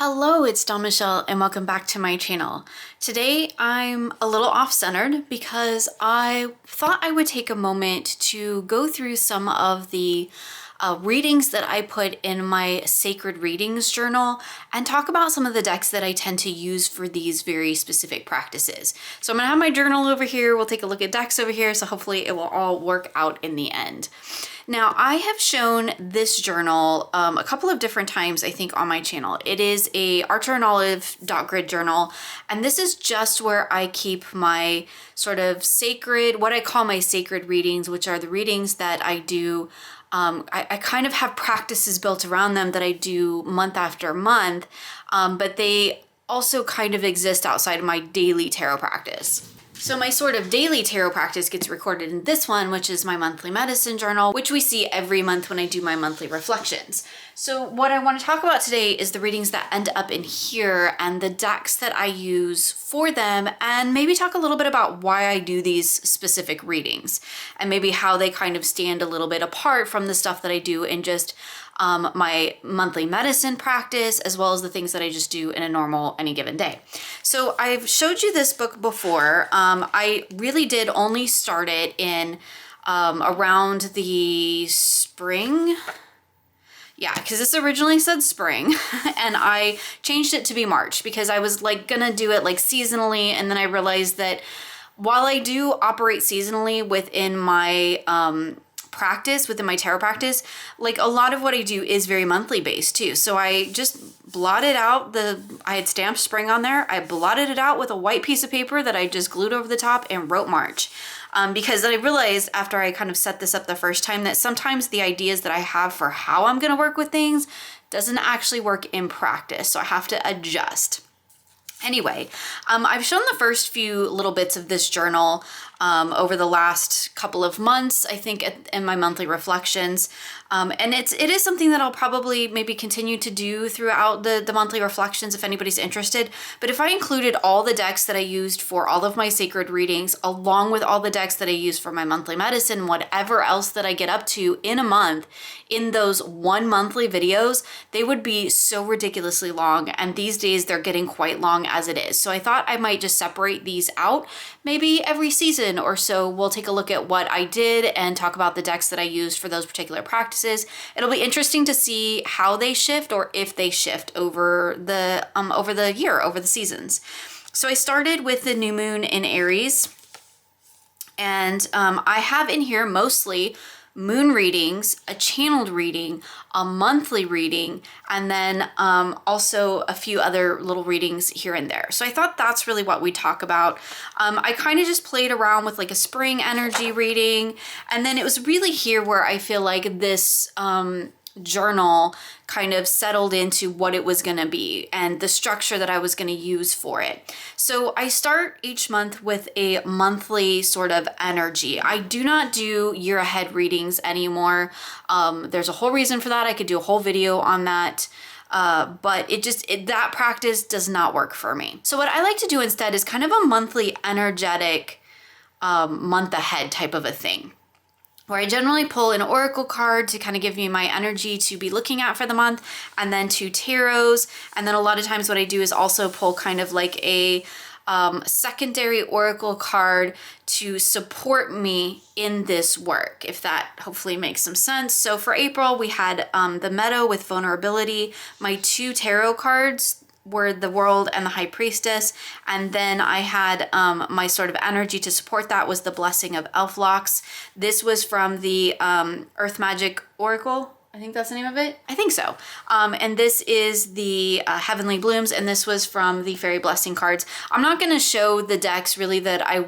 Hello, it's Dawn Michelle and welcome back to my channel. Today I'm a little off-centered because I thought I would take a moment to go through some of the readings that I put in my Sacred Readings journal and talk about some of the decks that I tend to use for these very specific practices. So I'm gonna have my journal over here, we'll take a look at decks over here, so hopefully it will all work out in the end. Now, I have shown this journal a couple of different times, I think, on my channel. It is a Archer and Olive dot grid journal, and this is just where I keep my sort of sacred, what I call my sacred readings, which are the readings that I do. I kind of have practices built around them that I do month after month, but they also kind of exist outside of my daily tarot practice. So my sort of daily tarot practice gets recorded in this one, which is my monthly medicine journal, which we see every month when I do my monthly reflections. So what I want to talk about today is the readings that end up in here and the decks that I use for them, and maybe talk a little bit about why I do these specific readings and maybe how they kind of stand a little bit apart from the stuff that I do in just my monthly medicine practice, as well as the things that I just do in a normal any given day. So I've showed you this book before. I really did only start it in around the spring. Yeah, because this originally said spring and I changed it to be March because I was like gonna do it like seasonally, and then I realized that while I do operate seasonally within my practice, within my tarot practice, like a lot of what I do is very monthly based too. So I just blotted out I had stamped spring on there. I blotted it out with a white piece of paper that I just glued over the top and wrote March. Because I realized after I kind of set this up the first time that sometimes the ideas that I have for how I'm going to work with things doesn't actually work in practice. So I have to adjust. Anyway, I've shown the first few little bits of this journal over the last couple of months, I think, in my monthly reflections. And it is something that I'll probably maybe continue to do throughout the monthly reflections if anybody's interested. But if I included all the decks that I used for all of my sacred readings, along with all the decks that I use for my monthly medicine, whatever else that I get up to in a month, in those one monthly videos, they would be so ridiculously long. And these days they're getting quite long as it is. So I thought I might just separate these out. Maybe every season or so we'll take a look at what I did and talk about the decks that I used for those particular practices. It'll be interesting to see how they shift or if they shift over the year, over the seasons. So I started with the new moon in Aries, and I have in here mostly moon readings, a channeled reading, a monthly reading, and then also a few other little readings here and there. So I thought that's really what we talk about. I kind of just played around with like a spring energy reading, and then it was really here where I feel like this journal kind of settled into what it was going to be and the structure that I was going to use for it. So I start each month with a monthly sort of energy. I do not do year ahead readings anymore. There's a whole reason for that. I could do a whole video on that. But that practice does not work for me. So what I like to do instead is kind of a monthly energetic month ahead type of a thing, where I generally pull an oracle card to kind of give me my energy to be looking at for the month, and then 2 tarots. And then a lot of times what I do is also pull kind of like a secondary oracle card to support me in this work, if that hopefully makes some sense. So for April, we had the Meadow with vulnerability. My 2 tarot cards were the World and the High Priestess, and then I had my sort of energy to support that was the Blessing of Elflocks. This was from the Earth Magic Oracle. I think that's the name of it. I think so. And this is the Heavenly Blooms, and this was from the Fairy Blessing cards. I'm not going to show the decks really that I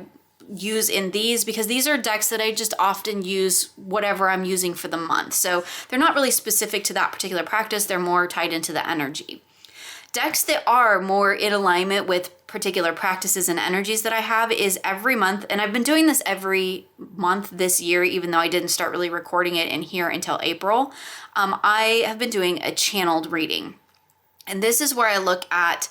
use in these because these are decks that I just often use whatever I'm using for the month. So they're not really specific to that particular practice. They're more tied into the energy. Decks that are more in alignment with particular practices and energies that I have is every month, and I've been doing this every month this year, even though I didn't start really recording it in here until April. I have been doing a channeled reading. And this is where I look at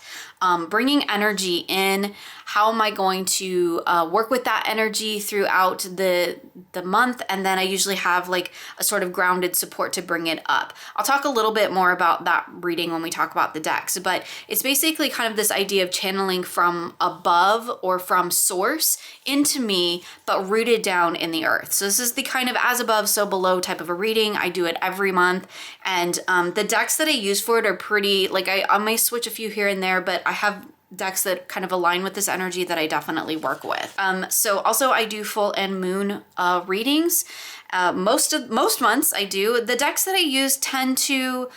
bringing energy in. How am I going to work with that energy throughout the month? And then I usually have like a sort of grounded support to bring it up. I'll talk a little bit more about that reading when we talk about the decks, but it's basically kind of this idea of channeling from above or from source into me, but rooted down in the earth. So this is the kind of as above, so below type of a reading. I do it every month. And the decks that I use for it are pretty, like I may switch a few here and there, but I have decks that kind of align with this energy that I definitely work with. So also I do full and moon readings. Most months I do. The decks that I use tend to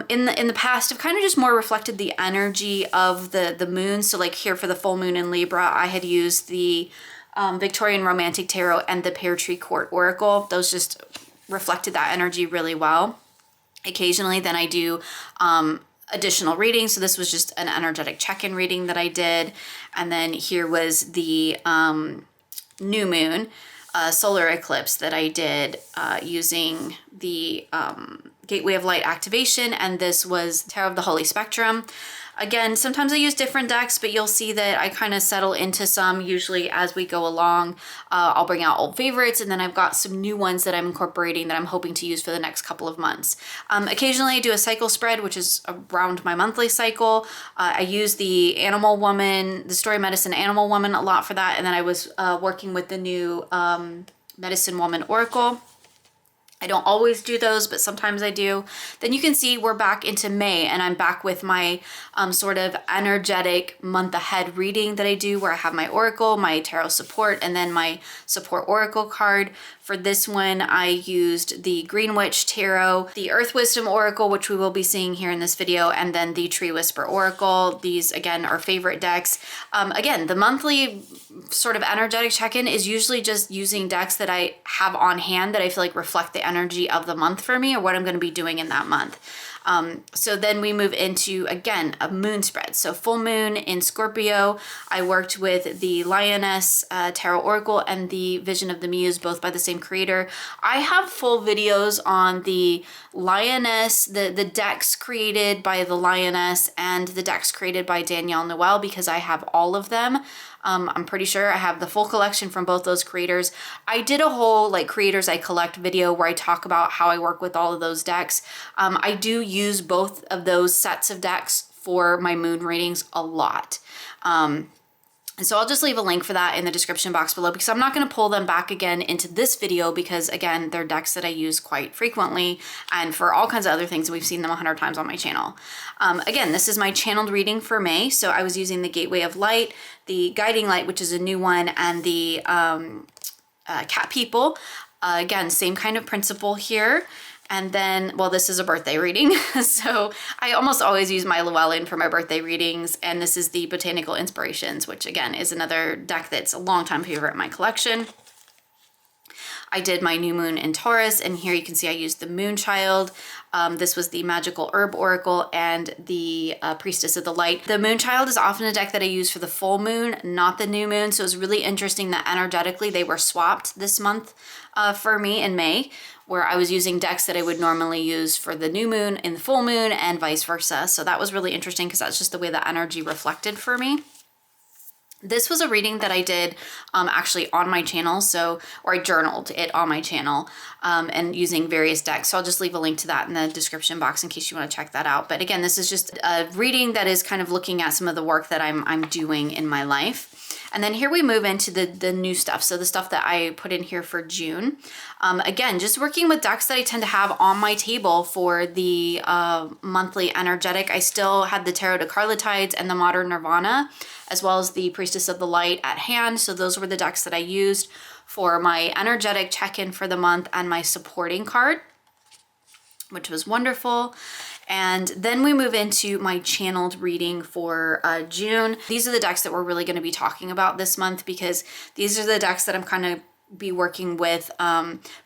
in the past have kind of just more reflected the energy of the moon. So like here for the full moon in Libra, I had used the Victorian Romantic Tarot and the Pear Tree Court Oracle. Those just reflected that energy really well. Occasionally then I do additional readings. So this was just an energetic check-in reading that I did. And then here was the new moon solar eclipse that I did using the Gateway of Light activation. And this was Tarot of the Holy Spectrum. Again, sometimes I use different decks, but you'll see that I kind of settle into some usually as we go along. I'll bring out old favorites, and then I've got some new ones that I'm incorporating that I'm hoping to use for the next couple of months. Occasionally I do a cycle spread, which is around my monthly cycle. I use the Animal Woman, the Story Medicine Animal Woman a lot for that. And then I was working with the new Medicine Woman Oracle. I don't always do those, but sometimes I do. Then you can see we're back into May, and I'm back with my sort of energetic month ahead reading that I do, where I have my oracle, my tarot support, and then my support oracle card. For this one, I used the Green Witch Tarot, the Earth Wisdom Oracle, which we will be seeing here in this video, and then the Tree Whisper Oracle. These, again, are favorite decks. Again, the monthly sort of energetic check-in is usually just using decks that I have on hand that I feel like reflect the energy of the month for me or what I'm going to be doing in that month. So then we move into, again, a moon spread. So full moon in Scorpio, I worked with the Lioness Tarot Oracle and the Vision of the Muse, both by the same creator. I have full videos on the Lioness, the decks created by the Lioness and the decks created by Danielle Noel, because I have all of them. I'm pretty sure I have the full collection from both those creators. I did a whole like creators I collect video where I talk about how I work with all of those decks. I do use both of those sets of decks for my moon readings a lot. And so I'll just leave a link for that in the description box below, because I'm not going to pull them back again into this video because, again, they're decks that I use quite frequently and for all kinds of other things. We've seen them 100 times on my channel. Again, this is my channeled reading for May. So I was using the Gateway of Light, the Guiding Light, which is a new one, and the Cat People. Again, same kind of principle here. And then, well, this is a birthday reading. So I almost always use my Llewellyn for my birthday readings. And this is the Botanical Inspirations, which again is another deck that's a longtime favorite in my collection. I did my new moon in Taurus, and here you can see I used the Moonchild. This was the Magical Herb Oracle and the Priestess of the Light. The Moonchild is often a deck that I use for the full moon, not the new moon. So it was really interesting that energetically they were swapped this month for me in May, where I was using decks that I would normally use for the new moon in the full moon and vice versa. So that was really interesting because that's just the way the energy reflected for me. This was a reading that I did actually on my channel, or I journaled it on my channel and using various decks. So I'll just leave a link to that in the description box in case you want to check that out. But again, this is just a reading that is kind of looking at some of the work that I'm doing in my life. And then here we move into the new stuff. So the stuff that I put in here for June. Again, just working with decks that I tend to have on my table for the monthly energetic. I still had the Tarot de Carlotides and the Modern Nirvana, as well as the Priestess of the Light at hand. So those were the decks that I used for my energetic check-in for the month and my supporting card, which was wonderful. And then we move into my channeled reading for June. These are the decks that we're really going to be talking about this month, because these are the decks that I'm kind of be working with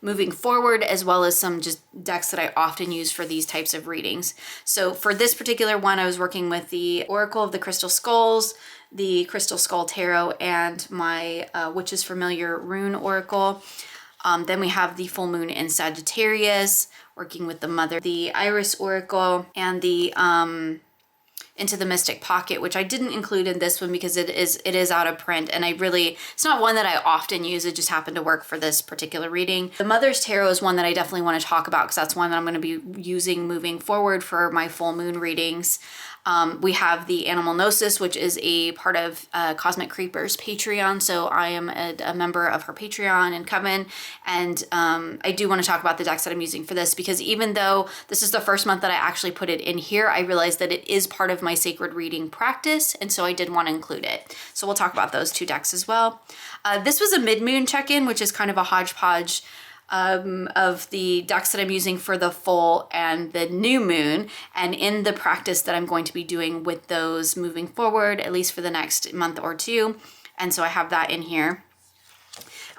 moving forward, as well as some just decks that I often use for these types of readings. So for this particular one, I was working with the Oracle of the Crystal Skulls, the Crystal Skull Tarot, and my Witch's Familiar Rune Oracle. Then we have the full moon in Sagittarius, working with the Mother, the Iris Oracle, and the into the Mystic Pocket, which I didn't include in this one because it is out of print, and it's not one that I often use. It just happened to work for this particular reading. The Mother's Tarot is one that I definitely want to talk about because that's one that I'm going to be using moving forward for my full moon readings. We have the Animal Gnosis, which is a part of Cosmic Creepers Patreon. So I am a member of her Patreon and Coven. And I do want to talk about the decks that I'm using for this, because even though this is the first month that I actually put it in here, I realized that it is part of my sacred reading practice. And so I did want to include it. So we'll talk about those two decks as well. This was a mid-moon check-in, which is kind of a hodgepodge of the decks that I'm using for the full and the new moon, and in the practice that I'm going to be doing with those moving forward, at least for the next month or two. And so I have that in here.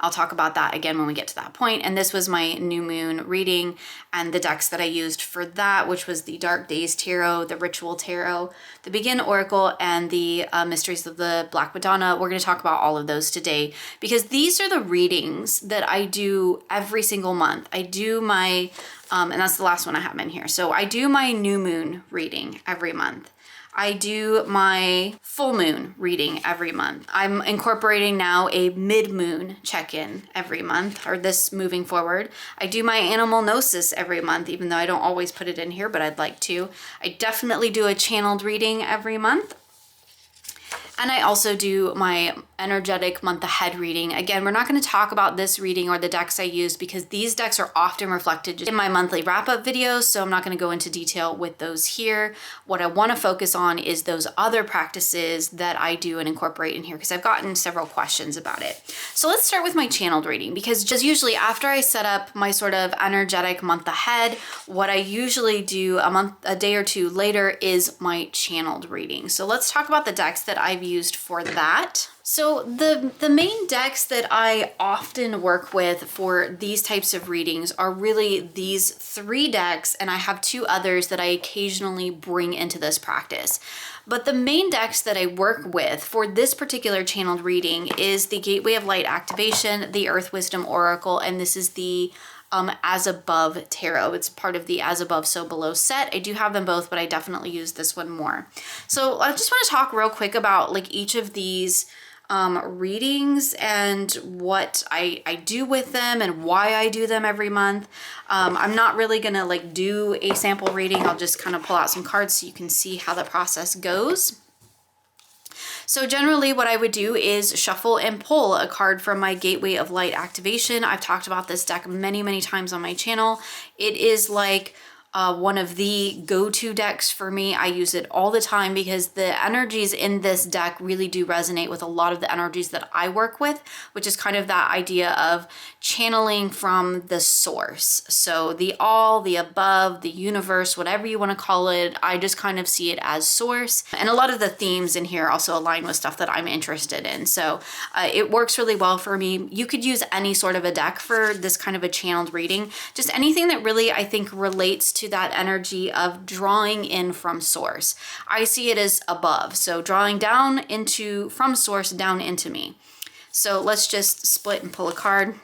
I'll talk about that again when we get to that point. And this was my new moon reading and the decks that I used for that, which was the Dark Days Tarot, the Ritual Tarot, the Begin Oracle, and the Mysteries of the Black Madonna. We're going to talk about all of those today because these are the readings that I do every single month. I do my, and that's the last one I have in here. So I do my new moon reading every month. I do my full moon reading every month. I'm incorporating now a mid-moon check-in every month, or this moving forward. I do my Animal Gnosis every month, even though I don't always put it in here, but I'd like to. I definitely do a channeled reading every month. And I also do my energetic month ahead reading. Again, we're not going to talk about this reading or the decks I use because these decks are often reflected in my monthly wrap-up videos, so I'm not going to go into detail with those here. What I want to focus on is those other practices that I do and incorporate in here because I've gotten several questions about it. So let's start with my channeled reading, because just usually after I set up my sort of energetic month ahead, what I usually do a day or two later is my channeled reading. So let's talk about the decks that I've used for that. So the main decks that I often work with for these types of readings are really these three decks, and I have two others that I occasionally bring into this practice. But the main decks that I work with for this particular channeled reading is the Gateway of Light Activation, the Earth Wisdom Oracle, and this is the As Above Tarot. It's part of the As Above, So Below set. I do have them both, but I definitely use this one more. So I just want to talk real quick about like each of these readings and what I do with them and why I do them every month. I'm not really gonna like do a sample reading. I'll just kind of pull out some cards so you can see how the process goes. So generally what I would do is shuffle and pull a card from my Gateway of Light Activation. I've talked about this deck many, many times on my channel. It is like one of the go-to decks for me. I use it all the time because the energies in this deck really do resonate with a lot of the energies that I work with, which is kind of that idea of channeling from the source. So the all, the above, the universe, whatever you want to call it, I just kind of see it as source. And a lot of the themes in here also align with stuff that I'm interested in. So it works really well for me. You could use any sort of a deck for this kind of a channeled reading, just anything that really I think relates to that energy of drawing in from source. I see it as above, so drawing down into from source down into me. So let's just split and pull a card.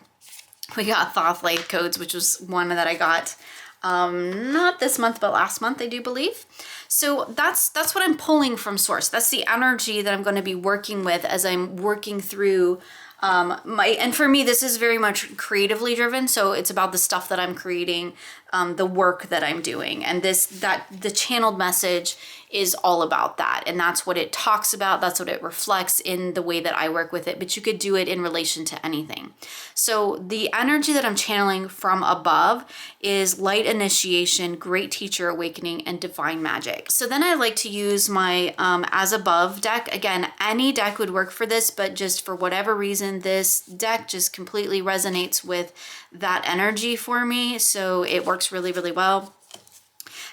We got Thoth Light Codes, which was one that I got not this month but last month, I do believe. So that's what I'm pulling from source. That's the energy that I'm going to be working with as I'm working through and for me, this is very much creatively driven. So it's about the stuff that I'm creating, the work that I'm doing. And the channeled message is all about that. And that's what it talks about. That's what it reflects in the way that I work with it. But you could do it in relation to anything. So the energy that I'm channeling from above is light initiation, great teacher awakening, and divine magic. So then I like to use my As Above deck. Again, any deck would work for this, but just for whatever reason, this deck just completely resonates with that energy for me. So it works really, really well.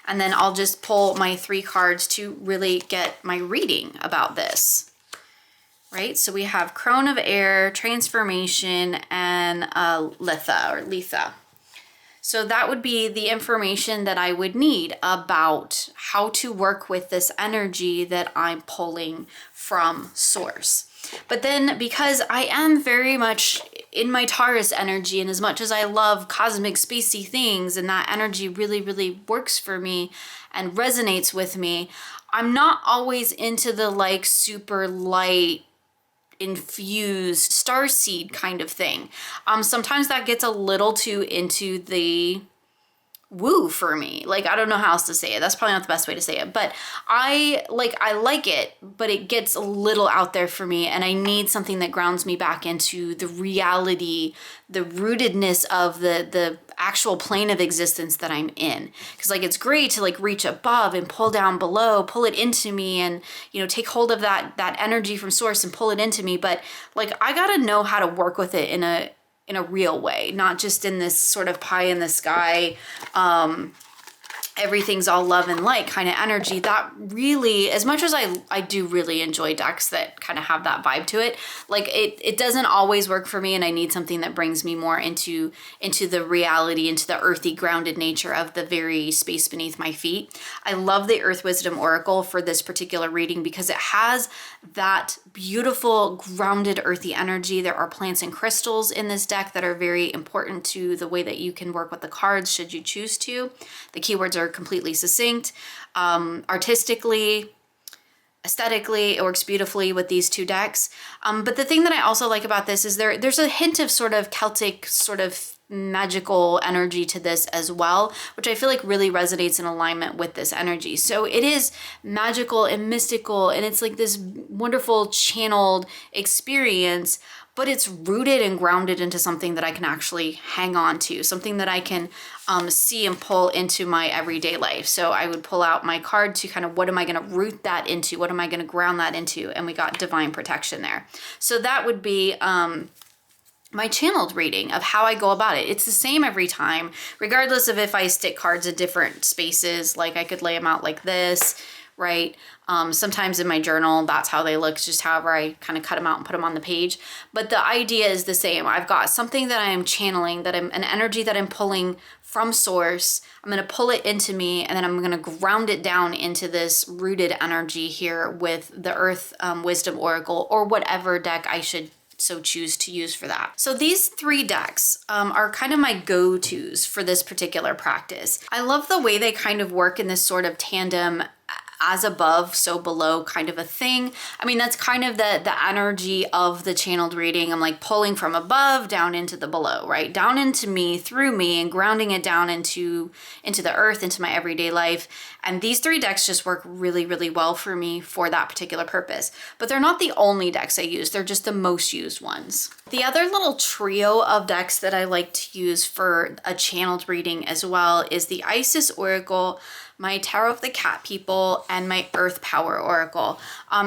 And then I'll just pull my three cards to really get my reading about this, right? So we have Crone of Air, Transformation, and Letha. So that would be the information that I would need about how to work with this energy that I'm pulling from source. But then because I am very much in my Taurus energy, and as much as I love cosmic spacey things and that energy really, really works for me and resonates with me, I'm not always into the like super light infused starseed kind of thing. Sometimes that gets a little too into the woo for me. Like, I don't know how else to say it. That's probably not the best way to say it, but I like it, but it gets a little out there for me, and I need something that grounds me back into the reality, the rootedness of the actual plane of existence that I'm in. Because like, it's great to like reach above and pull down below, pull it into me, and you know, take hold of that energy from source and pull it into me. But like, I gotta know how to work with it in a real way, not just in this sort of pie in the sky, everything's all love and light kind of energy. That really, as much as I do really enjoy decks that kind of have that vibe to it, like it doesn't always work for me, and I need something that brings me more into the reality, into the earthy grounded nature of the very space beneath my feet. I love the Earth Wisdom Oracle for this particular reading because it has that beautiful grounded earthy energy. There are plants and crystals in this deck that are very important to the way that you can work with the cards should you choose to. The keywords are completely succinct. Artistically, aesthetically, it works beautifully with these two decks. But the thing that I also like about this is there's a hint of sort of Celtic sort of magical energy to this as well, which I feel like really resonates in alignment with this energy. So it is magical and mystical, and it's like this wonderful channeled experience, but it's rooted and grounded into something that I can actually hang on to, something that I can see and pull into my everyday life. So I would pull out my card to kind of, what am I going to root that into? What am I going to ground that into? And we got divine protection there. So that would be my channeled reading of how I go about it. It's the same every time, regardless of if I stick cards in different spaces. Like I could lay them out like this, right? Sometimes in my journal, that's how they look, just however I kind of cut them out and put them on the page. But the idea is the same. I've got something that I am channeling, that I'm an energy that I'm pulling from source. I'm going to pull it into me, and then I'm going to ground it down into this rooted energy here with the Earth Wisdom Oracle, or whatever deck I should so choose to use for that. So these three decks are kind of my go-tos for this particular practice. I love the way they kind of work in this sort of tandem, as above, so below kind of a thing. I mean, that's kind of the energy of the channeled reading. I'm like pulling from above down into the below, right? Down into me, through me, and grounding it down into the earth, into my everyday life. And these three decks just work really, really well for me for that particular purpose. But they're not the only decks I use. They're just the most used ones. The other little trio of decks that I like to use for a channeled reading as well is the Isis Oracle, my Tarot of the Cat People, and my Earth Power Oracle.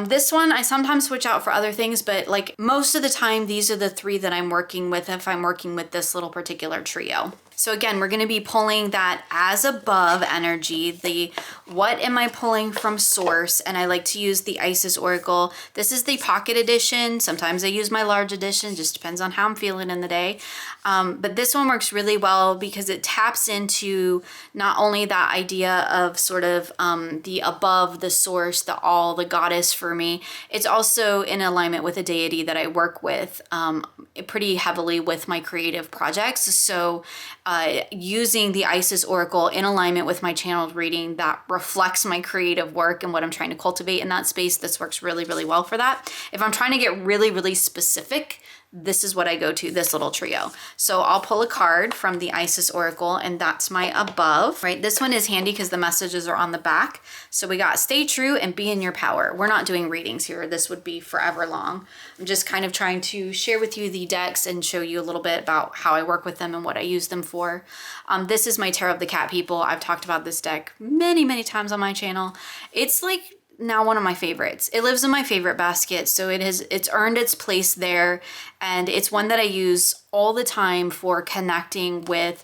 This one I sometimes switch out for other things, but like most of the time, these are the three that I'm working with if I'm working with this little particular trio. So again, we're going to be pulling that as above energy, the what am I pulling from source, and I like to use the Isis Oracle. This is the pocket edition. Sometimes I use my large edition, just depends on how I'm feeling in the day. But this one works really well because it taps into not only that idea of sort of the above, the source, the all, the goddess for me, it's also in alignment with a deity that I work with pretty heavily with my creative projects. So using the Isis Oracle in alignment with my channeled reading that reflects my creative work and what I'm trying to cultivate in that space, this works really, really well for that. If I'm trying to get really, really specific, this is what I go to, this little trio. So I'll pull a card from the Isis Oracle, and that's my above, right? This one is handy because the messages are on the back. So we got stay true and be in your power. We're not doing readings here. This would be forever long. I'm just kind of trying to share with you the decks and show you a little bit about how I work with them and what I use them for. This is my Tarot of the Cat People. I've talked about this deck many, many times on my channel. It's like now one of my favorites. It lives in my favorite basket, so it's earned its place there, and it's one that I use all the time for connecting with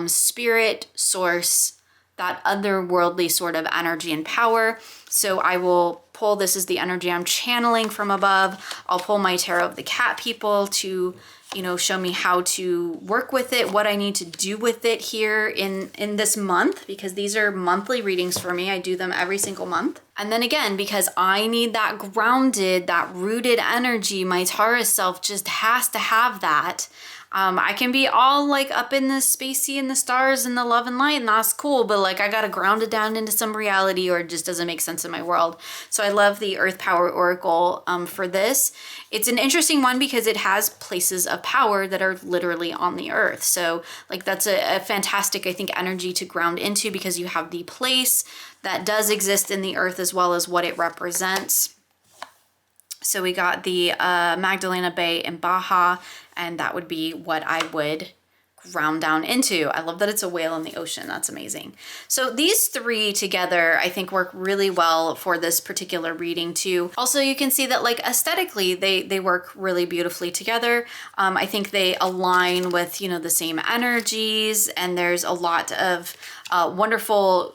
spirit, source, that otherworldly sort of energy and power. So I will pull, this is the energy I'm channeling from above. I'll pull my Tarot of the Cat People to, you know, show me how to work with it, what I need to do with it here in this month, because these are monthly readings for me. I do them every single month. And then again, because I need that grounded, that rooted energy, my Taurus self just has to have that. I can be all like up in the spacey and the stars and the love and light, and that's cool, but like I gotta ground it down into some reality or it just doesn't make sense in my world. So I love the Earth Power Oracle for this. It's an interesting one because it has places of power that are literally on the earth. So like that's a fantastic, I think, energy to ground into, because you have the place that does exist in the earth as well as what it represents. So we got the Magdalena Bay in Baja, and that would be what I would ground down into. I love that it's a whale in the ocean. That's amazing. So these three together, I think, work really well for this particular reading too. Also, you can see that like aesthetically, they work really beautifully together. I think they align with, you know, the same energies, and there's a lot of wonderful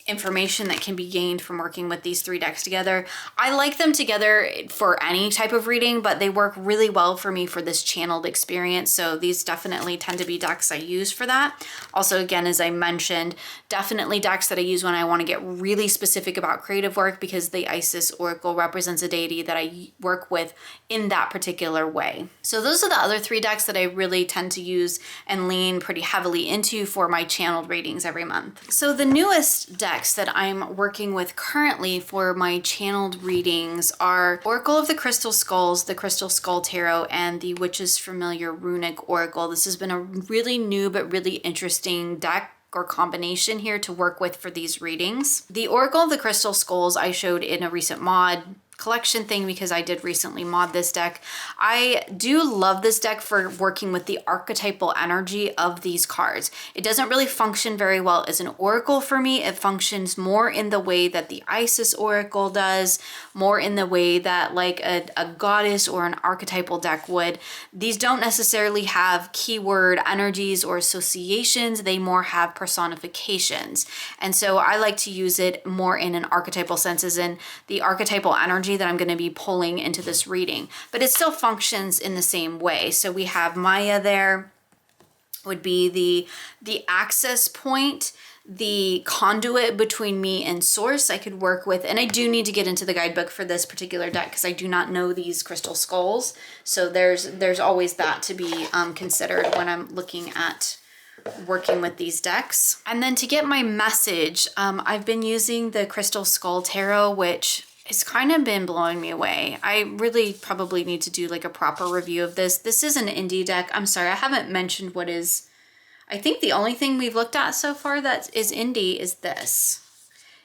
information that can be gained from working with these three decks together. I like them together for any type of reading, but they work really well for me for this channeled experience. So these definitely tend to be decks I use for that. Also, again, as I mentioned, definitely decks that I use when I want to get really specific about creative work, because the Isis Oracle represents a deity that I work with in that particular way. So those are the other three decks that I really tend to use and lean pretty heavily into for my channeled readings every month. So the newest deck that I'm working with currently for my channeled readings are Oracle of the Crystal Skulls, the Crystal Skull Tarot, and the Witch's Familiar Runic Oracle. This has been a really new but really interesting deck or combination here to work with for these readings. The Oracle of the Crystal Skulls I showed in a recent mod collection thing because I did recently mod this deck. I do love this deck for working with the archetypal energy of these cards. It doesn't really function very well as an oracle for me. It functions more in the way that the Isis Oracle does, more in the way that like a goddess or an archetypal deck would. These don't necessarily have keyword energies or associations. They more have personifications. And so I like to use it more in an archetypal sense, as in the archetypal energy that I'm going to be pulling into this reading, but it still functions in the same way. So we have Maya there, would be the access point, the conduit between me and source I could work with. And I do need to get into the guidebook for this particular deck because I do not know these crystal skulls. So there's always that to be considered when I'm looking at working with these decks. And then to get my message, I've been using the Crystal Skull Tarot, which it's kind of been blowing me away. I really probably need to do like a proper review of this. This is an indie deck. I'm sorry, I haven't mentioned what is, I think the only thing we've looked at so far that is indie is this.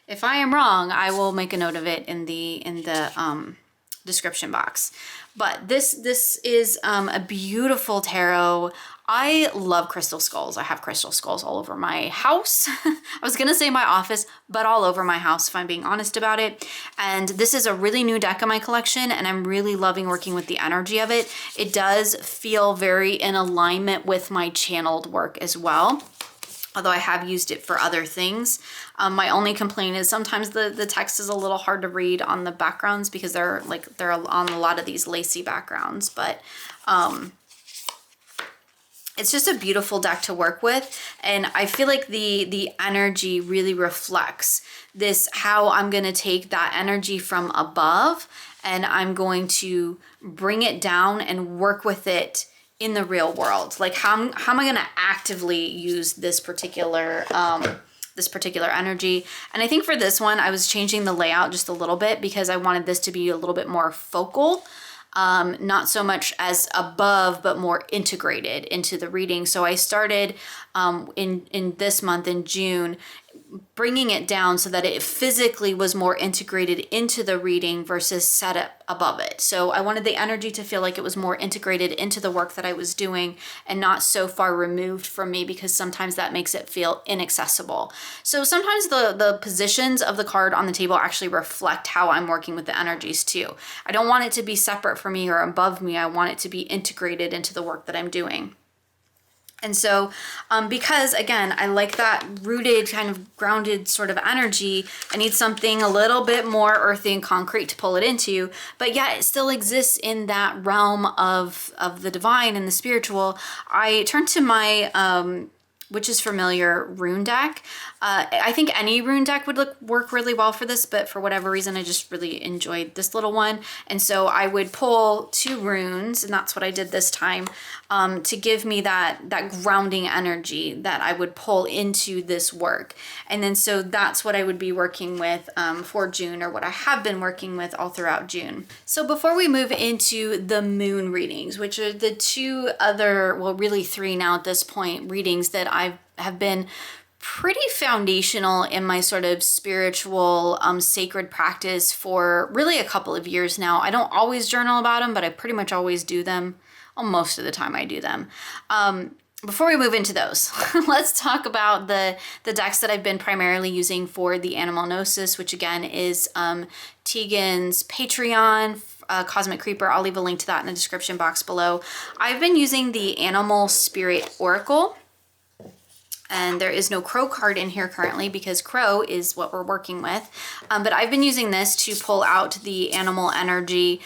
If I am wrong, I will make a note of it in the description box. But this is a beautiful tarot. I love crystal skulls. I have crystal skulls all over my house. I was gonna say my office, but all over my house if I'm being honest about it. And this is a really new deck in my collection, and I'm really loving working with the energy of it. It does feel very in alignment with my channeled work as well, although I have used it for other things. My only complaint is sometimes the text is a little hard to read on the backgrounds because they're on a lot of these lacy backgrounds, but it's just a beautiful deck to work with. And I feel like the energy really reflects this, how I'm going to take that energy from above and I'm going to bring it down and work with it in the real world. Like how am I going to actively use this particular energy? And I think for this one, I was changing the layout just a little bit because I wanted this to be a little bit more focal. Not so much as above, but more integrated into the reading. So I started in this month, in June, bringing it down so that it physically was more integrated into the reading versus set up above it. So I wanted the energy to feel like it was more integrated into the work that I was doing and not so far removed from me, because sometimes that makes it feel inaccessible. So sometimes the positions of the card on the table actually reflect how I'm working with the energies too. I don't want it to be separate from me or above me. I want it to be integrated into the work that I'm doing. And so, because again, I like that rooted, kind of grounded sort of energy, I need something a little bit more earthy and concrete to pull it into, but yet it still exists in that realm of the divine and the spiritual. I turned to my, which is familiar, rune deck. I think any rune deck would work really well for this, but for whatever reason, I just really enjoyed this little one. And so I would pull 2 runes, and that's what I did this time, to give me that grounding energy that I would pull into this work. And then so that's what I would be working with for June, or what I have been working with all throughout June. So before we move into the moon readings, which are the 2 other, well, really 3 now at this point, readings that I have been pretty foundational in my sort of spiritual sacred practice for really a couple of years now. I don't always journal about them, but I pretty much always do them. Well, most of the time I do them. Before we move into those, let's talk about the decks that I've been primarily using for the Animal Gnosis, which again is Tegan's Patreon, Cosmic Creeper. I'll leave a link to that in the description box below. I've been using the Animal Spirit Oracle. And there is no Crow card in here currently because Crow is what we're working with. But I've been using this to pull out the animal energy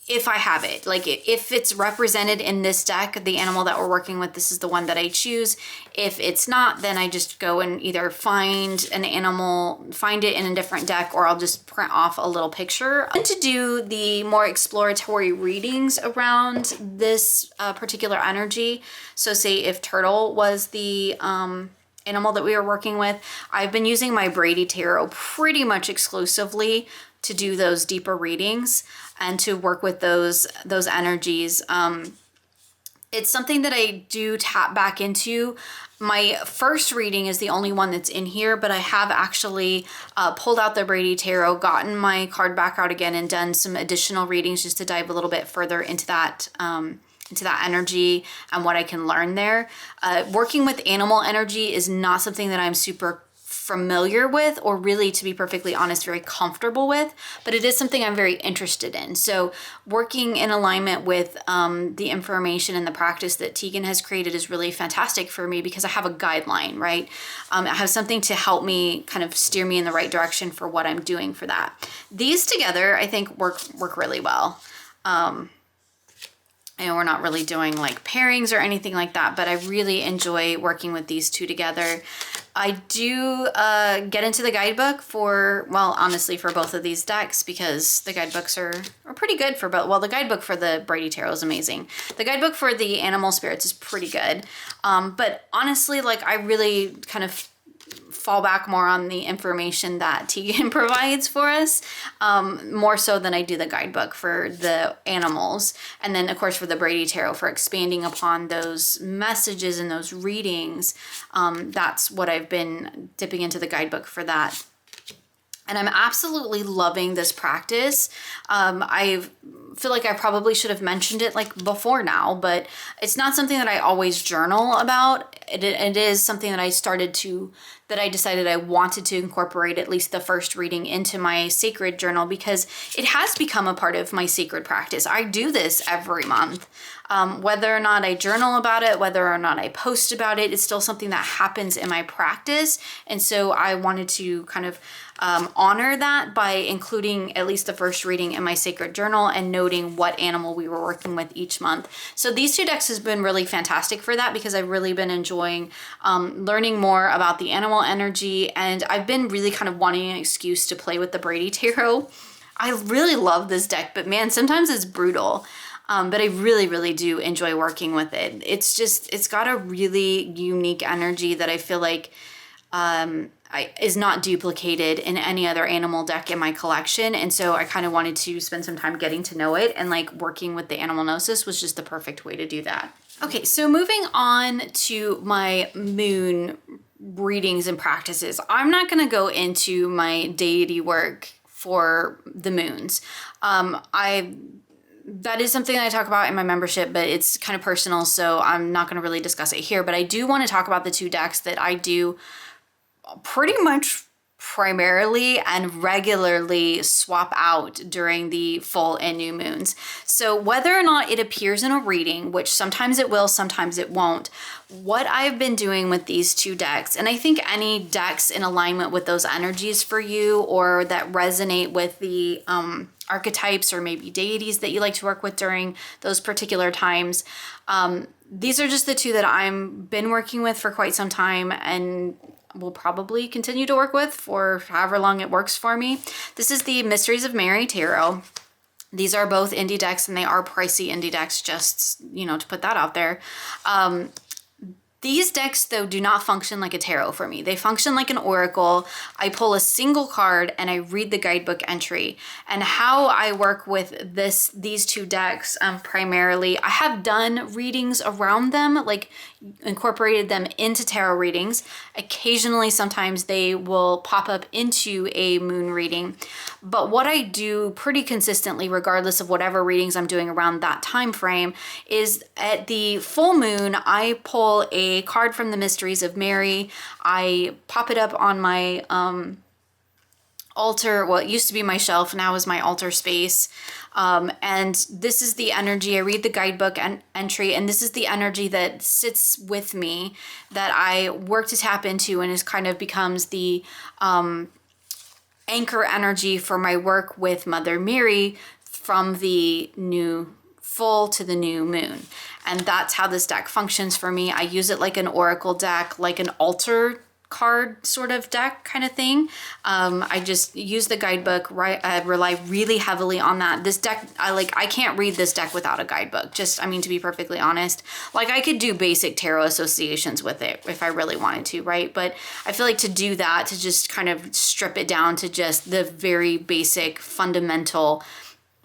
if I have it. Like if it's represented in this deck, the animal that we're working with, this is the one that I choose. If it's not, then I just go and either find an animal, find it in a different deck, or I'll just print off a little picture. And to do the more exploratory readings around this particular energy, so say if Turtle was the animal that we were working with, I've been using my Brady Tarot pretty much exclusively to do those deeper readings and to work with those energies. It's something that I do tap back into. My first reading is the only one that's in here, but I have actually pulled out the Brady Tarot, gotten my card back out again, and done some additional readings just to dive a little bit further into that energy and what I can learn there. Working with animal energy is not something that I'm super familiar with, or really, to be perfectly honest, very comfortable with, but it is something I'm very interested in. So working in alignment with the information and the practice that Tegan has created is really fantastic for me because I have a guideline, right? I have something to help me kind of steer me in the right direction for what I'm doing for that. These together, I think, work really well. And we're not really doing like pairings or anything like that, but I really enjoy working with these 2 together. I do get into the guidebook for, well, honestly, for both of these decks, because the guidebooks are pretty good for both. Well, the guidebook for the Brady Tarot is amazing. The guidebook for the Animal Spirits is pretty good. But honestly, like, I really kind of fall back more on the information that Tegan provides for us, more so than I do the guidebook for the animals. And then, of course, for the Brady Tarot, for expanding upon those messages and those readings, that's what I've been dipping into the guidebook for that. And I'm absolutely loving this practice. I feel like I probably should have mentioned it like before now, but it's not something that I always journal about. It is something that I decided I wanted to incorporate at least the first reading into my sacred journal, because it has become a part of my sacred practice. I do this every month. Whether or not I journal about it, whether or not I post about it, it's still something that happens in my practice. And so I wanted to kind of honor that by including at least the first reading in my sacred journal and noting what animal we were working with each month. So these 2 decks has been really fantastic for that, because I've really been enjoying learning more about the animal energy, and I've been really kind of wanting an excuse to play with the Brady Tarot. I really love this deck, but man, sometimes it's brutal. But I really, really do enjoy working with it. It's got a really unique energy that I feel like is not duplicated in any other animal deck in my collection. And so I kind of wanted to spend some time getting to know it, and like working with the Animal Gnosis was just the perfect way to do that. Okay, so moving on to my moon readings and practices. I'm not going to go into my deity work for the moons. That is something that I talk about in my membership, but it's kind of personal, so I'm not going to really discuss it here. But I do want to talk about the 2 decks that I do pretty much primarily and regularly swap out during the full and new moons. So whether or not it appears in a reading, which sometimes it will, sometimes it won't, what I've been doing with these two decks, and I think any decks in alignment with those energies for you or that resonate with the archetypes or maybe deities that you like to work with during those particular times, these are just the two that I've been working with for quite some time and will probably continue to work with for however long it works for me. This is the Mysteries of Mary Tarot. These are both indie decks, and they are pricey indie decks, just, you know, to put that out there. These decks, though, do not function like a tarot for me. They function like an oracle. I pull a single card and I read the guidebook entry. And how I work with these two decks, primarily, I have done readings around them, like incorporated them into tarot readings. Occasionally, sometimes they will pop up into a moon reading. But what I do pretty consistently, regardless of whatever readings I'm doing around that time frame, is at the full moon, I pull a card from the Mysteries of Mary. I pop it up on my altar. Well, it used to be my shelf, now is my altar space. And this is the energy. I read the guidebook entry, and this is the energy that sits with me that I work to tap into, and is kind of becomes the anchor energy for my work with Mother Mary from the new full to the new moon. And that's how this deck functions for me. I use it like an oracle deck, like an altar card sort of deck kind of thing. I just use the guidebook, right? I rely really heavily on that. This deck, I can't read this deck without a guidebook. Just, I mean, to be perfectly honest, like I could do basic tarot associations with it if I really wanted to, right? But I feel like to do that, to just kind of strip it down to just the very basic fundamental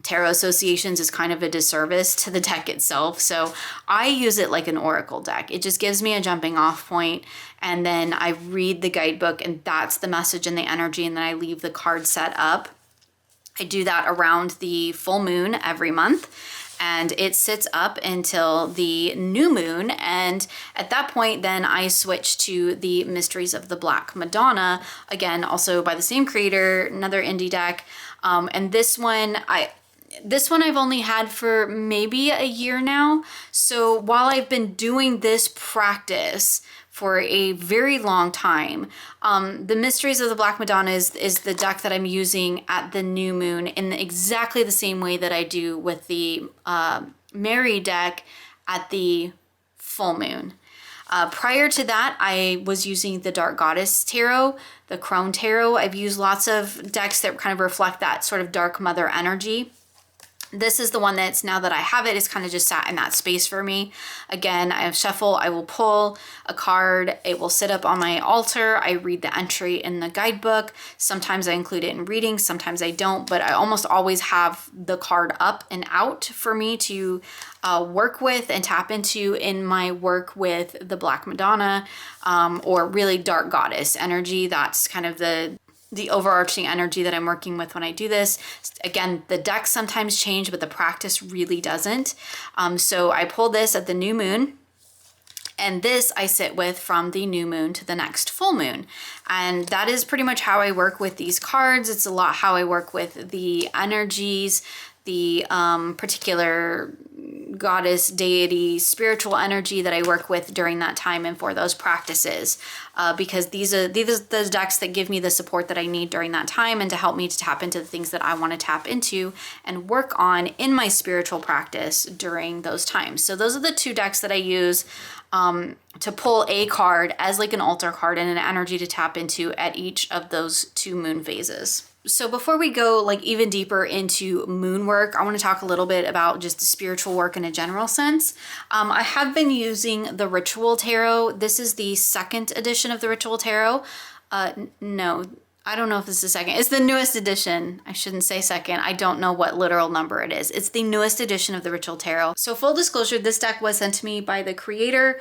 tarot associations is kind of a disservice to the deck itself. So I use it like an oracle deck. It just gives me a jumping off point, and then I read the guidebook, and that's the message and the energy, and then I leave the card set up. I do that around the full moon every month, and it sits up until the new moon. And at that point, then I switch to the Mysteries of the Black Madonna, again, also by the same creator, another indie deck. And this one I've only had for maybe a year now. So while I've been doing this practice for a very long time, the Mysteries of the Black Madonna is the deck that I'm using at the new moon in exactly the same way that I do with the Mary deck at the full moon. Prior to that, I was using the Dark Goddess Tarot, the Crone Tarot. I've used lots of decks that kind of reflect that sort of dark mother energy. This is the one that's, now that I have it, it's kind of just sat in that space for me. Again, I shuffle, I will pull a card, it will sit up on my altar, I read the entry in the guidebook. Sometimes I include it in readings, sometimes I don't, but I almost always have the card up and out for me to work with and tap into in my work with the Black Madonna, or really Dark Goddess energy. That's kind of the overarching energy that I'm working with when I do this. Again, the decks sometimes change, but the practice really doesn't. So I pull this at the new moon, and this I sit with from the new moon to the next full moon. And that is pretty much how I work with these cards. It's a lot how I work with the energies, the particular goddess, deity, spiritual energy that I work with during that time and for those practices, because these are the decks that give me the support that I need during that time, and to help me to tap into the things that I want to tap into and work on in my spiritual practice during those times. So those are the two decks that I use to pull a card as like an altar card and an energy to tap into at each of those two moon phases. So before we go like even deeper into moon work, I want to talk a little bit about just spiritual work in a general sense. I have been using the Ritual Tarot. This is the second edition of the Ritual Tarot. No, I don't know if this is second. It's the newest edition. I shouldn't say second. I don't know what literal number it is. It's the newest edition of the Ritual Tarot. So full disclosure, this deck was sent to me by the creator.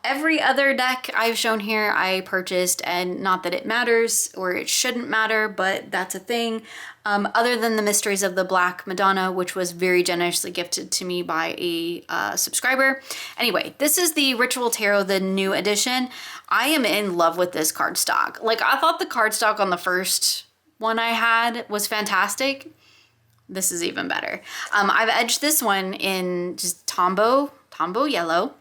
Every other deck I've shown here I purchased, and not that it matters or it shouldn't matter, but that's a thing. Other than the Mysteries of the Black Madonna, which was very generously gifted to me by a subscriber. Anyway, this is the Ritual Tarot, the new edition. I am in love with this cardstock. Like, I thought the cardstock luck on the first one I had was fantastic. This is even better. I've edged this one in just Tombow yellow.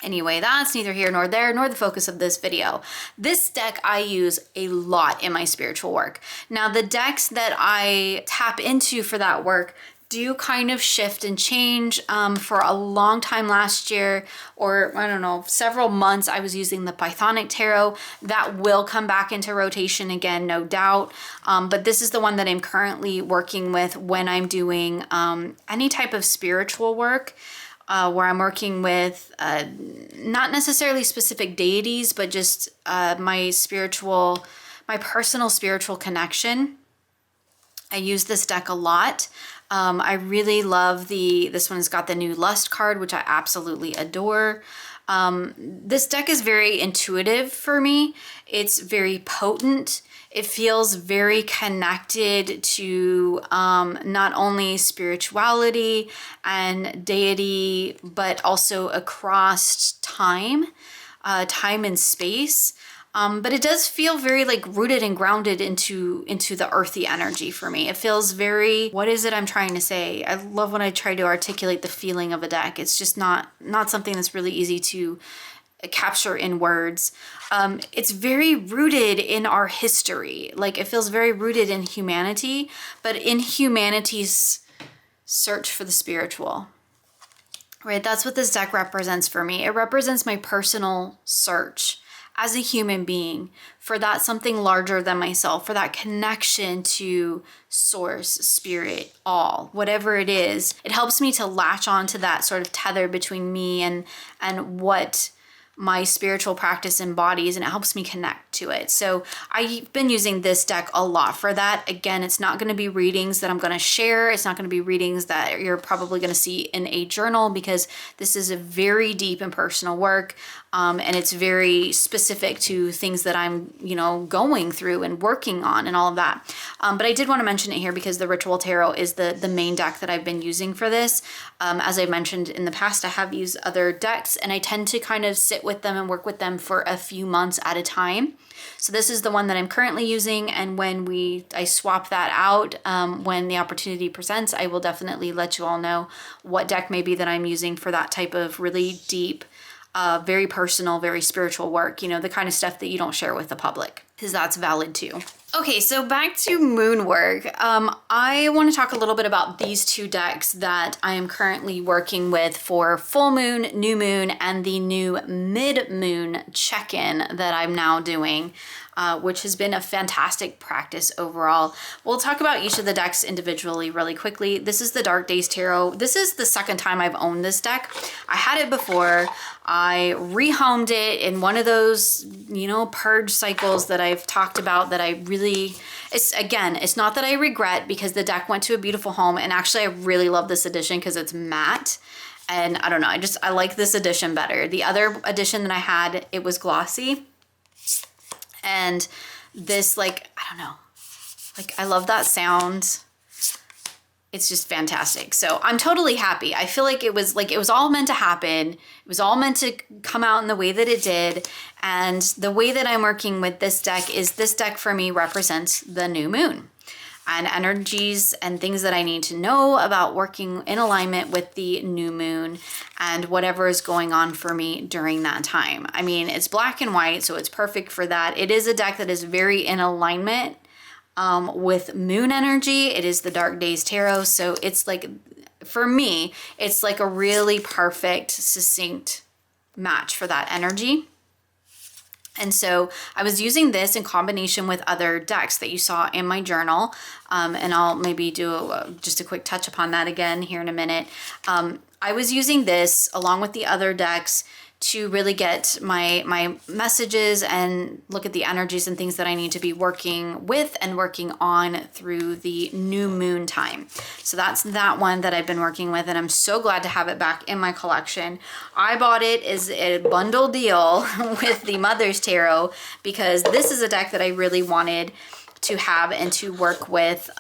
Anyway, that's neither here nor there, nor the focus of this video. This deck I use a lot in my spiritual work. Now, the decks that I tap into for that work do kind of shift and change. For a long time last year, or I don't know, several months, I was using the Pythonic Tarot. That will come back into rotation again, no doubt. But this is the one that I'm currently working with when I'm doing any type of spiritual work. Where I'm working with not necessarily specific deities, but just my personal spiritual connection. I use this deck a lot. I really love this one's got the new Lust card, which I absolutely adore. This deck is very intuitive for me. It's very potent. It feels very connected to not only spirituality and deity, but also across time and space. But it does feel very like rooted and grounded into the earthy energy for me. It feels very, what is it I'm trying to say? I love when I try to articulate the feeling of a deck. It's just not something that's really easy to capture in words. It's very rooted in our history. Like, it feels very rooted in humanity, but in humanity's search for the spiritual. Right? That's what this deck represents for me. It represents my personal search as a human being for that something larger than myself, for that connection to source, spirit, all, whatever it is. It helps me to latch on to that sort of tether between me and what my spiritual practice embodies, and it helps me connect to it. So I've been using this deck a lot for that. Again, it's not going to be readings that I'm going to share. It's not going to be readings that you're probably going to see in a journal, because this is a very deep and personal work. And it's very specific to things that I'm, going through and working on and all of that. But I did want to mention it here because the Ritual Tarot is the main deck that I've been using for this. As I mentioned in the past, I have used other decks, and I tend to kind of sit with them and work with them for a few months at a time. So this is the one that I'm currently using, and when I swap that out, when the opportunity presents, I will definitely let you all know what deck maybe that I'm using for that type of really deep, very personal, very spiritual work, the kind of stuff that you don't share with the public, because that's valid too. Okay, so back to moon work. I want to talk a little bit about these two decks that I am currently working with for full moon, new moon, and the new mid-moon check-in that I'm now doing, which has been a fantastic practice overall. We'll talk about each of the decks individually really quickly. This is the Dark Days Tarot. This is the second time I've owned this deck. I had it before. I rehomed it in one of those, purge cycles that I've talked about that I really, it's not that I regret, because the deck went to a beautiful home, and actually I really love this edition because it's matte. And I don't know, I like this edition better. The other edition that I had, it was glossy. And this, I don't know, I love that sound. It's just fantastic. So I'm totally happy. I feel like it was all meant to happen. It was all meant to come out in the way that it did. And the way that I'm working with this deck is, this deck for me represents the new moon and energies and things that I need to know about working in alignment with the new moon and whatever is going on for me during that time. I mean, it's black and white, so it's perfect for that. It is a deck that is very in alignment with moon energy. It is the Dark Days Tarot, so it's for me, it's a really perfect, succinct match for that energy. And so I was using this in combination with other decks that you saw in my journal, and I'll maybe do just a quick touch upon that again here in a minute. I was using this along with the other decks to really get my messages and look at the energies and things that I need to be working with and working on through the new moon time. So that's that one that I've been working with, and I'm so glad to have it back in my collection. I bought it as a bundle deal with the Mother's Tarot, because this is a deck that I really wanted to have and to work with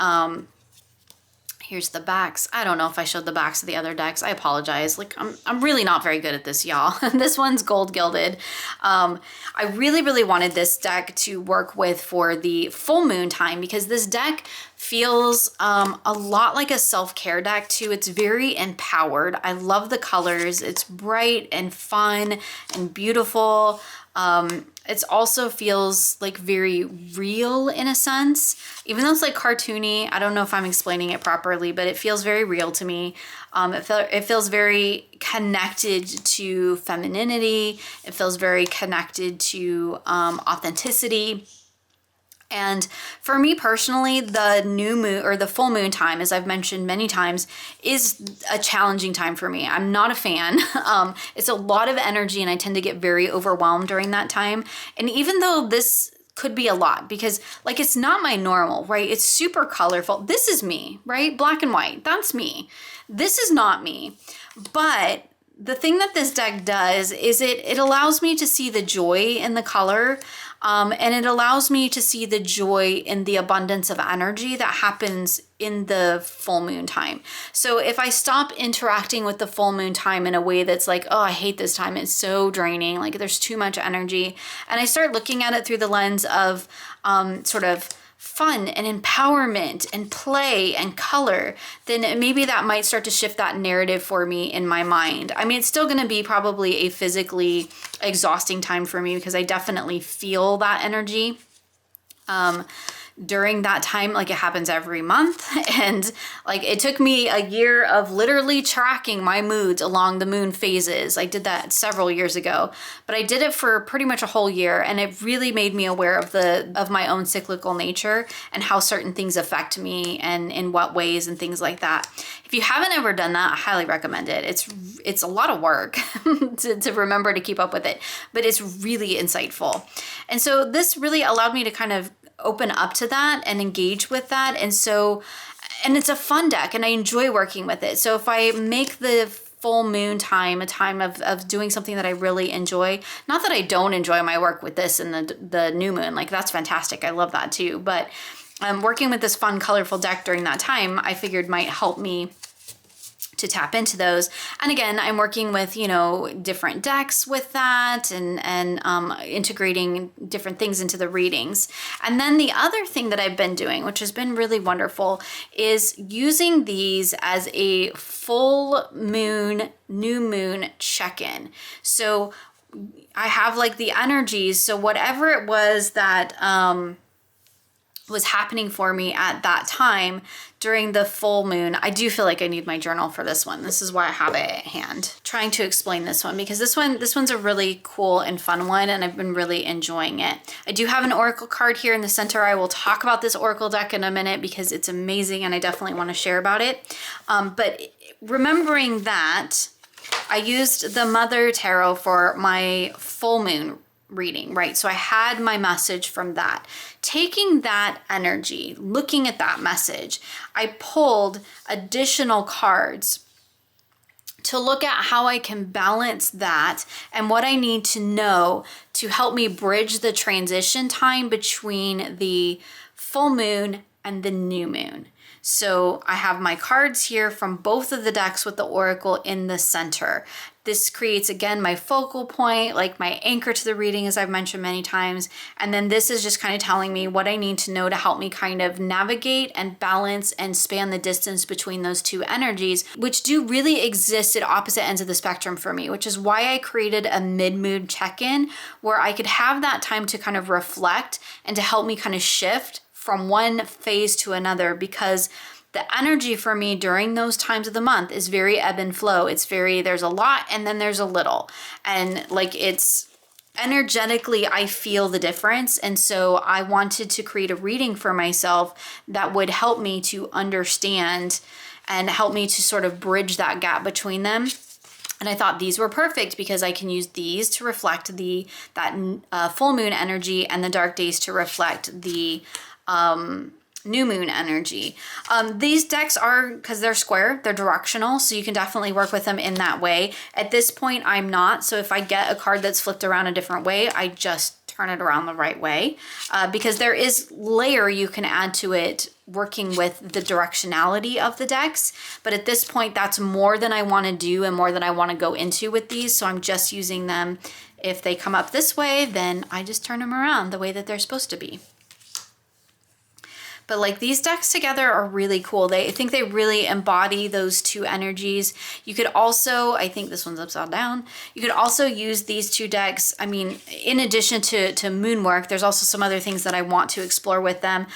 Here's the backs. I don't know if I showed the backs of the other decks. I apologize. Like, I'm really not very good at this, y'all. This one's gold gilded. I really wanted this deck to work with for the full moon time, because this deck feels a lot like a self-care deck too. It's very empowered. I love the colors. It's bright and fun and beautiful. It also feels like very real in a sense, even though it's like cartoony. I don't know if I'm explaining it properly, but it feels very real to me. It feels very connected to femininity. It feels very connected to authenticity. And for me personally, the new moon or the full moon time, as I've mentioned many times, is a challenging time for me. I'm not a fan. It's a lot of energy and I tend to get very overwhelmed during that time. And even though this could be a lot, because like it's not my normal, right? It's super colorful. This is me, right? Black and white, that's me. This is not me. But the thing that this deck does is it allows me to see the joy in the color. And it allows me to see the joy in the abundance of energy that happens in the full moon time. So if I stop interacting with the full moon time in a way that's like, oh, I hate this time, it's so draining, like there's too much energy, and I start looking at it through the lens of sort of fun and empowerment and play and color, then maybe that might start to shift that narrative for me in my mind. I mean, it's still going to be probably a physically exhausting time for me because I definitely feel that energy during that time. Like, it happens every month, and like it took me a year of literally tracking my moods along the moon phases. I did that several years ago, but I did it for pretty much a whole year, and it really made me aware of my own cyclical nature and how certain things affect me and in what ways and things like that. If you haven't ever done that, I highly recommend it. It's a lot of work to remember to keep up with it, but it's really insightful. And so this really allowed me to kind of open up to that and engage with that. And it's a fun deck and I enjoy working with it. So if I make the full moon time a time of doing something that I really enjoy, not that I don't enjoy my work with this and the new moon, like that's fantastic. I love that too. But working with this fun, colorful deck during that time, I figured might help me to tap into those. And again, I'm working with, different decks with that and integrating different things into the readings. And then the other thing that I've been doing, which has been really wonderful, is using these as a full moon, new moon check-in. So I have like the energies. So whatever it was that, was happening for me at that time during the full moon. I do feel like I need my journal for this one. This is why I have it at hand. Trying to explain this one because this one's a really cool and fun one, and I've been really enjoying it. I do have an oracle card here in the center. I will talk about this oracle deck in a minute because it's amazing and I definitely want to share about it. But remembering that, I used the Mother Tarot for my full moon reading, right? So I had my message from that. Taking that energy, looking at that message, I pulled additional cards to look at how I can balance that and what I need to know to help me bridge the transition time between the full moon and the new moon. So I have my cards here from both of the decks with the oracle in the center. This creates, again, my focal point, like my anchor to the reading, as I've mentioned many times. And then this is just kind of telling me what I need to know to help me kind of navigate and balance and span the distance between those two energies, which do really exist at opposite ends of the spectrum for me, which is why I created a mid-mood check-in where I could have that time to kind of reflect and to help me kind of shift from one phase to another, because the energy for me during those times of the month is very ebb and flow. There's a lot and then there's a little. And like it's energetically, I feel the difference. And so I wanted to create a reading for myself that would help me to understand and help me to sort of bridge that gap between them. And I thought these were perfect because I can use these to reflect that full moon energy and the dark days to reflect the new moon energy. These decks are, because they're square, they're directional, so you can definitely work with them in that way. At this point, I'm not, so if I get a card that's flipped around a different way, I just turn it around the right way, because there is layer you can add to it working with the directionality of the decks. But at this point, that's more than I want to do and more than I want to go into with these. So I'm just using them. If they come up this way, then I just turn them around the way that they're supposed to be. But like these decks together are really cool. I think they really embody those two energies. You could also, I think this one's upside down. You could also use these two decks. I mean, in addition to moon work, there's also some other things that I want to explore with them.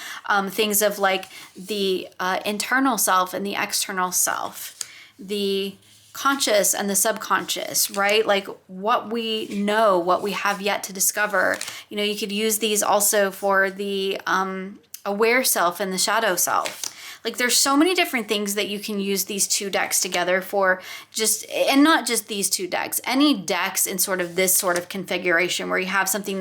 Things of like the internal self and the external self, the conscious and the subconscious, right? Like what we know, what we have yet to discover. You know, you could use these also for the aware self and the shadow self. Like there's so many different things that you can use these two decks together for, just, and not just these two decks, any decks in sort of this sort of configuration where you have something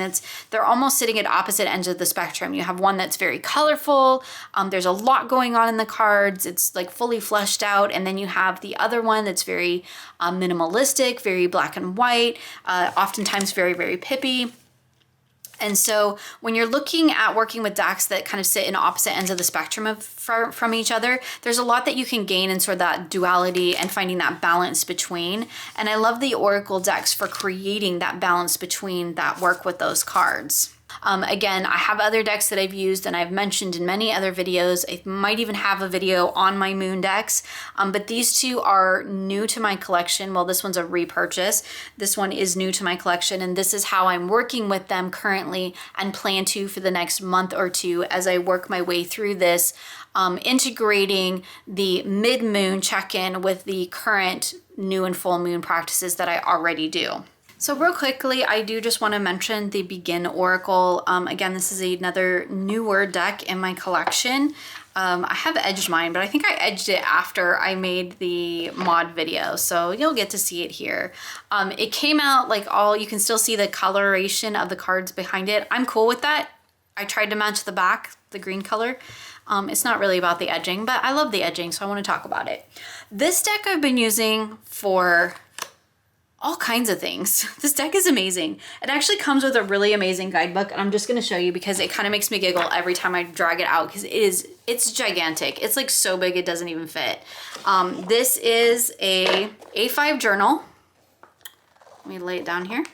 they're almost sitting at opposite ends of the spectrum. You have one that's very colorful, there's a lot going on in the cards, it's like fully fleshed out, and then you have the other one that's very minimalistic, very black and white, oftentimes very, very pippy. And so when you're looking at working with decks that kind of sit in opposite ends of the spectrum from each other, there's a lot that you can gain in sort of that duality and finding that balance between. And I love the Oracle decks for creating that balance between that work with those cards. Again, I have other decks that I've used and I've mentioned in many other videos. I might even have a video on my moon decks, but these two are new to my collection. Well, this one's a repurchase. This one is new to my collection, and this is how I'm working with them currently and plan to for the next month or two as I work my way through this, integrating the mid-moon check-in with the current new and full moon practices that I already do. So real quickly, I do just want to mention the Begin Oracle. Again, this is another newer deck in my collection. I have edged mine, but I think I edged it after I made the mod video, so you'll get to see it here. It came out like you can still see the coloration of the cards behind it. I'm cool with that. I tried to match the back, the green color. It's not really about the edging, but I love the edging, so I want to talk about it. This deck I've been using for all kinds of things. This deck is amazing. It actually comes with a really amazing guidebook, and I'm just gonna show you because it kind of makes me giggle every time I drag it out because it's gigantic. It's like so big it doesn't even fit. This is a A5 journal. Let me lay it down here.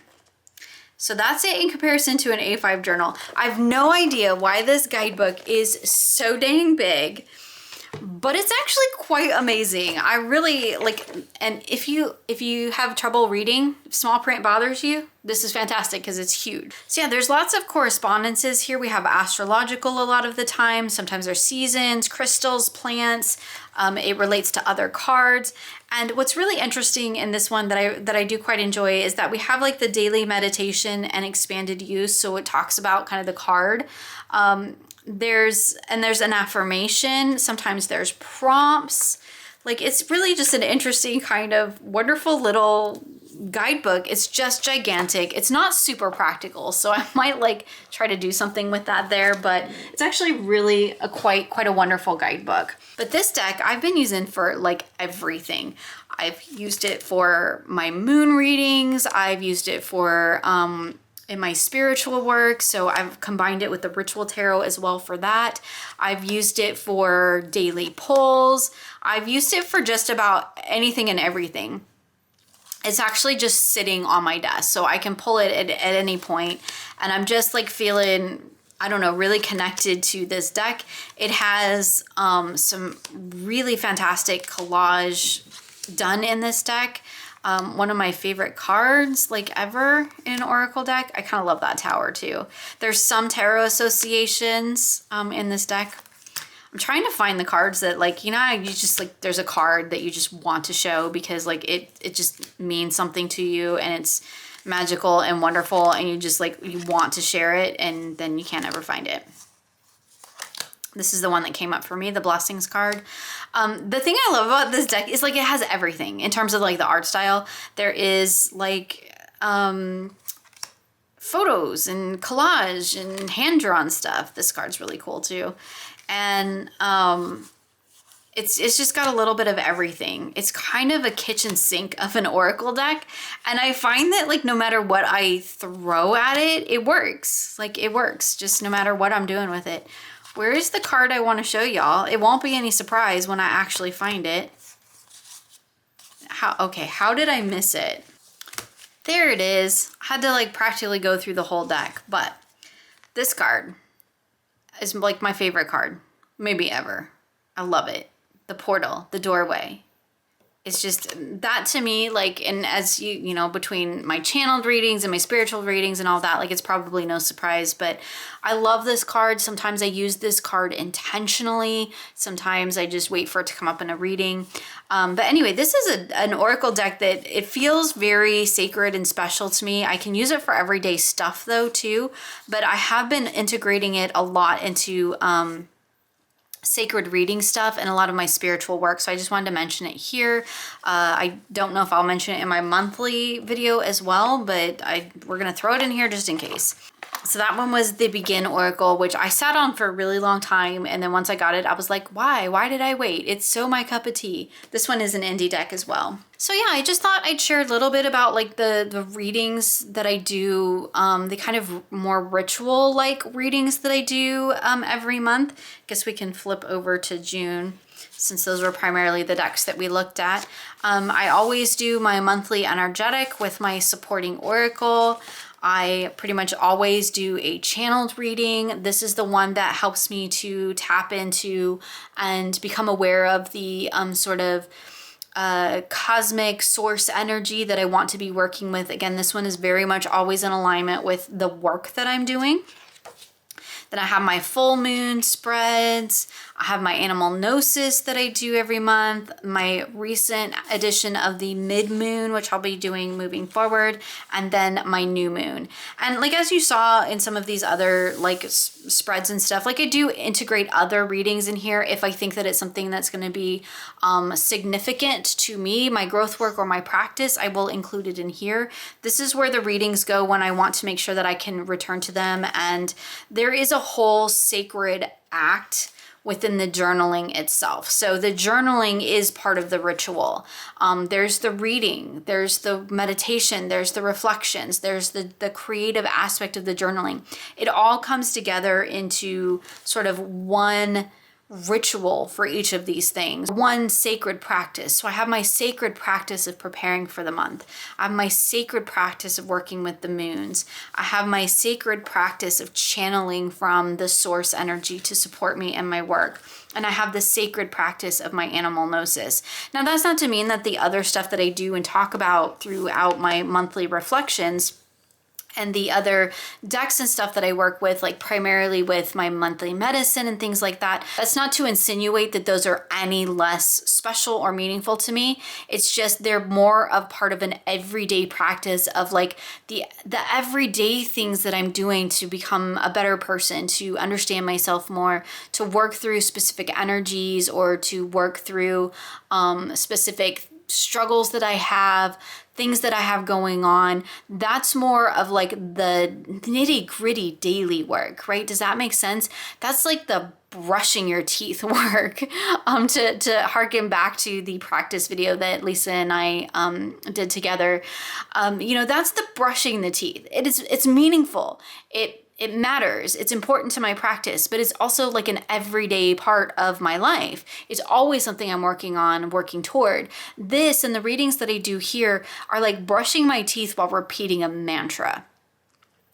So that's it in comparison to an A5 journal. I have no idea why this guidebook is so dang big, but it's actually quite amazing. I really like, and if you have trouble reading, if small print bothers you, this is fantastic because it's huge. So yeah, there's lots of correspondences here. We have astrological a lot of the time. Sometimes there's seasons, crystals, plants. It relates to other cards. And what's really interesting in this one that I do quite enjoy is that we have like the daily meditation and expanded use. So it talks about kind of the card. There's an affirmation. Sometimes there's prompts. Like it's really just an interesting kind of wonderful little guidebook. It's just gigantic. It's not super practical, so I might like try to do something with that there, but it's actually really a quite a wonderful guidebook. But this deck I've been using for like everything. I've used it for my moon readings. I've used it for in my spiritual work, so I've combined it with the ritual tarot as well for that. I've used it for daily pulls. I've used it for just about anything and everything. It's actually just sitting on my desk, so I can pull it at any point, and I'm just like feeling, I don't know, really connected to this deck. It has some really fantastic collage done in this deck. One of my favorite cards like ever in an Oracle deck. I kind of love that tower too. There's some tarot associations in this deck. I'm trying to find the cards that like, you know, you just like, there's a card that you just want to show because like it just means something to you and it's magical and wonderful and you just like, you want to share it and then you can't ever find it. This is the one that came up for me, the Blessings card. The thing I love about this deck is like it has everything in terms of like the art style. There is like photos and collage and hand-drawn stuff. This card's really cool too. And It's just got a little bit of everything. It's kind of a kitchen sink of an oracle deck. And I find that like no matter what I throw at it, it works. Like it works just no matter what I'm doing with it. Where is the card I want to show y'all? It won't be any surprise when I actually find it. How did I miss it? There it is. I had to like practically go through the whole deck, but this card is like my favorite card, maybe ever. I love it. The portal, the doorway. It's just that to me, like, and as you know, between my channeled readings and my spiritual readings and all that, like, it's probably no surprise, but I love this card. Sometimes I use this card intentionally. Sometimes I just wait for it to come up in a reading. But anyway, this is an oracle deck that it feels very sacred and special to me. I can use it for everyday stuff though, too, but I have been integrating it a lot into, sacred reading stuff and a lot of my spiritual work. So I just wanted to mention it here. I don't know if I'll mention it in my monthly video as well, but we're going to throw it in here just in case. So that one was the Begin Oracle, which I sat on for a really long time. And then once I got it, I was like, why? Why did I wait? It's so my cup of tea. This one is an indie deck as well. So yeah, I just thought I'd share a little bit about like the readings that I do, the kind of more ritual-like readings that I do every month. I guess we can flip over to June, since those were primarily the decks that we looked at. I always do my monthly energetic with my supporting oracle. I pretty much always do a channeled reading. This is the one that helps me to tap into and become aware of the sort of cosmic source energy that I want to be working with. Again, this one is very much always in alignment with the work that I'm doing. Then I have my full moon spreads. I have my animal Gnosis that I do every month. My recent edition of the mid moon, which I'll be doing moving forward. And then my new moon. And like, as you saw in some of these other like spreads and stuff, like I do integrate other readings in here if I think that it's something that's going to be significant to me, my growth work or my practice, I will include it in here. This is where the readings go when I want to make sure that I can return to them. And there is a whole sacred act within the journaling itself. So the journaling is part of the ritual. There's the reading, there's the meditation, there's the reflections, there's the creative aspect of the journaling. It all comes together into sort of one ritual for each of these things, one sacred practice. So I have my sacred practice of preparing for the month. I have my sacred practice of working with the moons. I have my sacred practice of channeling from the source energy to support me in my work. And I have the sacred practice of my animal Gnosis. Now, that's not to mean that the other stuff that I do and talk about throughout my monthly reflections and the other decks and stuff that I work with, like primarily with my monthly medicine and things like that, that's not to insinuate that those are any less special or meaningful to me. It's just they're more of part of an everyday practice of like the everyday things that I'm doing to become a better person, to understand myself more, to work through specific energies or to work through specific struggles that I have, things that I have going on. That's more of like the nitty gritty daily work, right? Does that make sense? That's like the brushing your teeth work. To harken back to the practice video that Lisa and I did together. That's the brushing the teeth. It's meaningful. It matters. It's important to my practice, but it's also like an everyday part of my life. It's always something I'm working on, working toward. This and the readings that I do here are like brushing my teeth while repeating a mantra.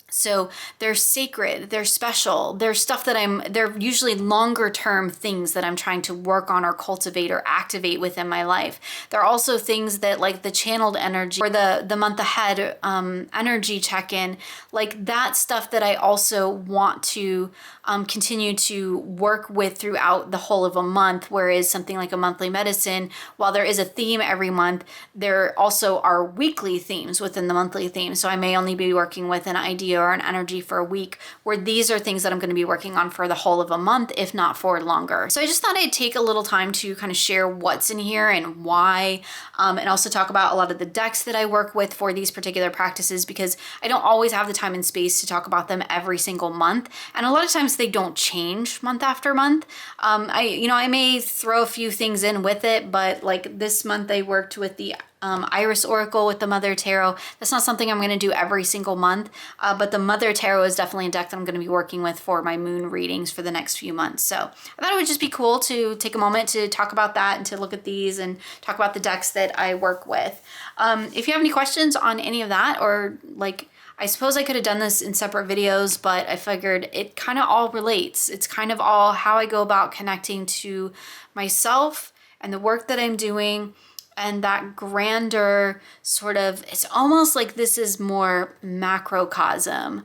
So they're sacred, they're special, they're stuff that they're usually longer term things that I'm trying to work on or cultivate or activate within my life. They're also things that like the channeled energy or the month ahead energy check-in, like that stuff that I also want to continue to work with throughout the whole of a month. Whereas something like a monthly medicine, while there is a theme every month, there also are weekly themes within the monthly theme. So I may only be working with an idea or an energy for a week, where these are things that I'm going to be working on for the whole of a month, if not for longer. So I just thought I'd take a little time to kind of share what's in here and why, and also talk about a lot of the decks that I work with for these particular practices, because I don't always have the time and space to talk about them every single month. And a lot of times they don't change month after month. I may throw a few things in with it, but like this month I worked with the Iris Oracle with the Mother Tarot. That's not something I'm going to do every single month, but the Mother Tarot is definitely a deck that I'm going to be working with for my moon readings for the next few months. So I thought it would just be cool to take a moment to talk about that and to look at these and talk about the decks that I work with. If you have any questions on any of that, or like, I suppose I could have done this in separate videos, but I figured it kind of all relates. It's kind of all how I go about connecting to myself and the work that I'm doing, and that grander sort of, it's almost like this is more macrocosm,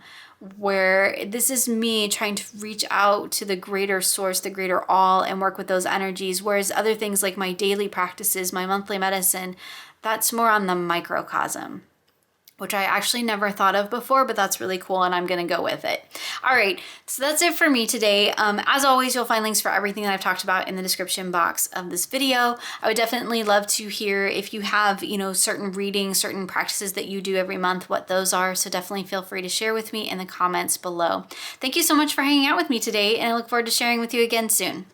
where this is me trying to reach out to the greater source, the greater all, and work with those energies. Whereas other things like my daily practices, my monthly medicine, that's more on the microcosm, which I actually never thought of before, but that's really cool, and I'm gonna go with it. All right, so that's it for me today. As always, you'll find links for everything that I've talked about in the description box of this video. I would definitely love to hear if you have, certain readings, certain practices that you do every month, what those are. So definitely feel free to share with me in the comments below. Thank you so much for hanging out with me today, and I look forward to sharing with you again soon.